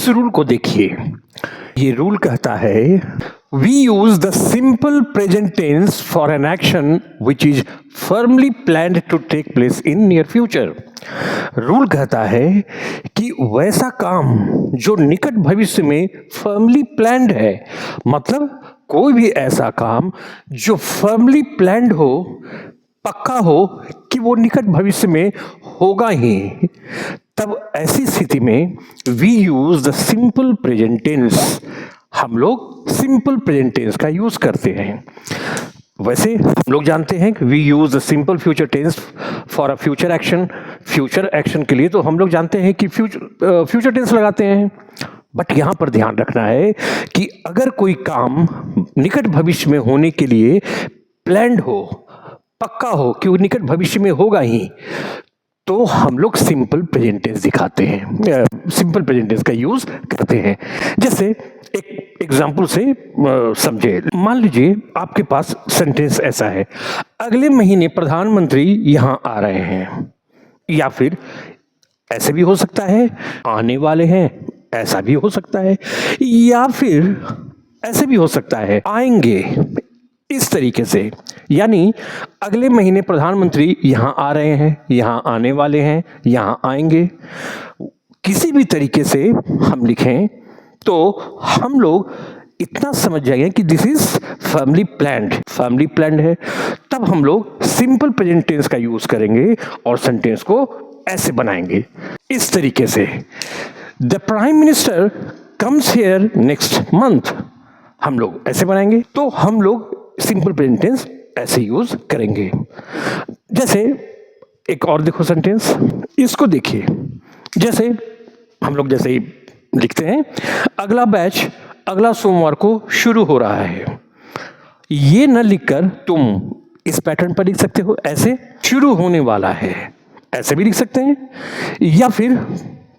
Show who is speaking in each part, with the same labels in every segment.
Speaker 1: इस रूल को देखिए, ये रूल कहता है we use the simple present tense for an action which is firmly planned to take place in near future. Rule कहता है कि वैसा काम जो निकट भविष्य में फर्मली प्लान्ड है, मतलब कोई भी ऐसा काम जो फर्मली प्लान्ड हो, पक्का हो कि वो निकट भविष्य में होगा ही, तब ऐसी स्थिति में we use the simple present tense. हम लोग सिंपल प्रेजेंट टेंस का यूज करते हैं। वैसे हम लोग जानते हैं कि we use the simple future tense for a future action. Future action के लिए तो हम लोग जानते हैं कि फ्यूचर टेंस लगाते हैं, बट यहां पर ध्यान रखना है कि अगर कोई काम निकट भविष्य में होने के लिए प्लान्ड हो, पक्का हो कि वो निकट भविष्य में होगा ही, तो हम लोग सिंपल प्रेजेंट टेंस दिखाते हैं, सिंपल प्रेजेंट टेंस का यूज करते हैं। जैसे एक एग्जाम्पल से समझे। मान लीजिए आपके पास सेंटेंस ऐसा है, अगले महीने प्रधानमंत्री यहां आ रहे हैं, या फिर ऐसे भी हो सकता है आने वाले हैं, ऐसा भी हो सकता है, या फिर ऐसे भी हो सकता है आएंगे। इस तरीके से, यानी अगले महीने प्रधानमंत्री यहां आ रहे हैं, यहां आने वाले हैं, यहां आएंगे। किसी भी तरीके से हम लिखें तो हम लोग इतना समझ जाएंगे कि दिस इज फर्मली प्लान्ड है। तब हम लोग सिंपल प्रेजेंट टेंस का यूज करेंगे और सेंटेंस को ऐसे बनाएंगे, इस तरीके से। The prime minister comes here next month, हम लोग ऐसे बनाएंगे। तो हम लोग सिंपल प्रेजेंट टेंस ऐसे यूज करेंगे। जैसे एक और देखो सेंटेंस, इसको देखिए। जैसे हम लोग जैसे ही लिखते हैं, अगला बैच अगला सोमवार को शुरू हो रहा है। ये न लिखकर तुम इस पैटर्न पर लिख सकते हो, ऐसे शुरू होने वाला है, ऐसे भी लिख सकते हैं, या फिर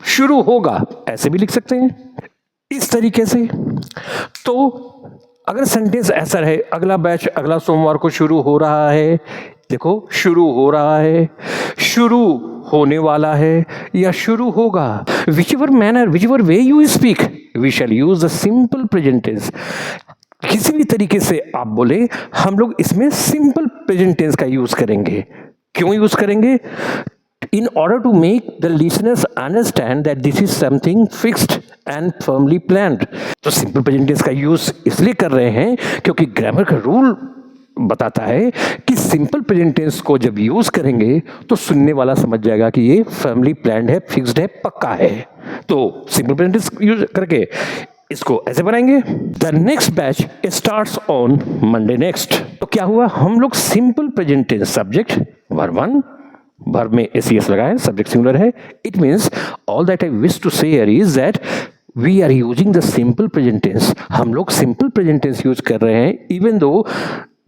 Speaker 1: शुरू होगा, ऐसे भी लिख सकते हैं, इस तरीके से। तो अगर सेंटेंस ऐसा रहे, अगला बैच अगला सोमवार को शुरू हो रहा है, देखो शुरू हो रहा है, शुरू होने वाला है, या शुरू होगा, whichever manner, whichever way you speak, we shall use the simple present tense। किसी भी तरीके से आप बोले, हम लोग इसमें सिंपल प्रेजेंट टेंस का यूज करेंगे। क्यों यूज करेंगे? In order to make the listeners understand that this is something fixed and firmly planned। तो सिंपल प्रेजेंट टेंस का यूज इसलिए कर रहे हैं क्योंकि ग्रामर का रूल बताता है कि सिंपल प्रेजेंट टेंस को जब यूज करेंगे तो सुनने वाला समझ जाएगा कि ये फर्मली प्लान्ड है, फिक्स्ड है, पक्का है। तो सिंपल प्रेजेंट टेंस यूज करके इसको ऐसे बनाएंगे, the next batch starts on Monday next. तो क्या हुआ, हम लोग simple present tense subject verb one, verb में एस लगाए, सब्जेक्ट सिंगुलर है। It means all that I wish to say here is that we are using the simple present tense. हम लोग सिंपल प्रेजेंट टेंस यूज कर रहे हैं, even though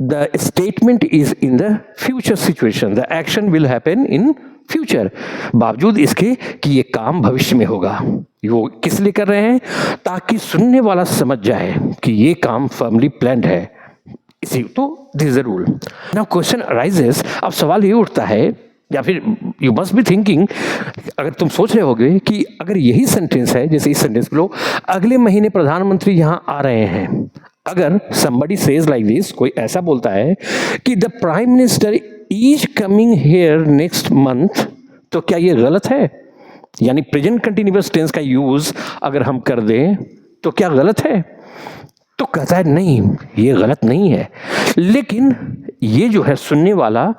Speaker 1: the statement is in the future situation, the action will happen in future. बावजूद इसके कि ये काम भविष्य में होगा, वो किस लिए कर रहे हैं? ताकि सुनने वाला समझ जाए कि ये काम फर्मली प्लान्ड है। इसी तो this is the rule. Now question arises, अब सवाल ये उठता है, या फिर यू मस्ट बी थिंकिंग, अगर तुम सोच रहे होगे कि अगर यही सेंटेंस है, जैसे इस सेंटेंस को लो, अगले महीने प्रधानमंत्री यहां आ रहे हैं। अगर somebody says like this, कोई ऐसा बोलता है कि the prime minister is coming here next month, तो क्या ये गलत है? यानी प्रेजेंट कंटिन्यूअस टेंस का यूज अगर हम कर दें तो क्या गलत है? तो कहता है नहीं, ये गलत नहीं है, लेकिन ये जो है सुनने वाला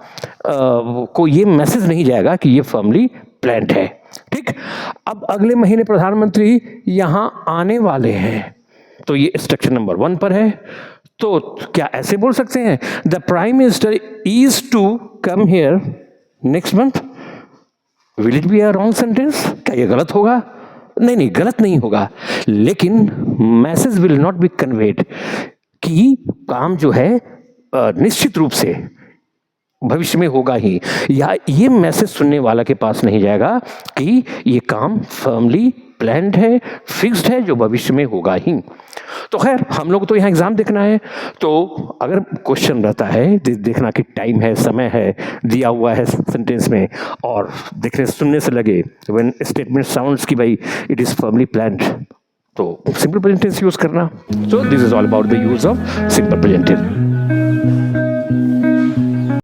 Speaker 1: को ये मैसेज नहीं जाएगा कि ये फर्मली प्लान्ड है। ठीक, अब अगले महीने प्रधानमंत्री यहां आने वाले हैं, तो ये स्ट्रक्चर नंबर 1 पर है। तो क्या ऐसे बोल सकते हैं, the prime minister is to come here next month? Will it be a wrong sentence? क्या ये गलत होगा? नहीं, गलत नहीं होगा, लेकिन message will not be conveyed कि काम जो है निश्चित रूप से भविष्य में होगा ही, या ये मैसेज सुनने वाला के पास नहीं जाएगा कि ये काम फर्मली प्लान्ड है, फिक्स्ड है, जो भविष्य में होगा ही। तो खैर हम लोग तो यहाँ एग्जाम देखना है, तो अगर क्वेश्चन रहता है देखना कि टाइम है, समय है, दिया हुआ है सेंटेंस में, और देखने सुनने से लगे व्हेन स्टेटमेंट साउंड्स कि भाई इट इज फर्मली प्लान्ड, तो सिंपल प्रेजेंट टेंस यूज करना. So this is all about the use of simple present tense.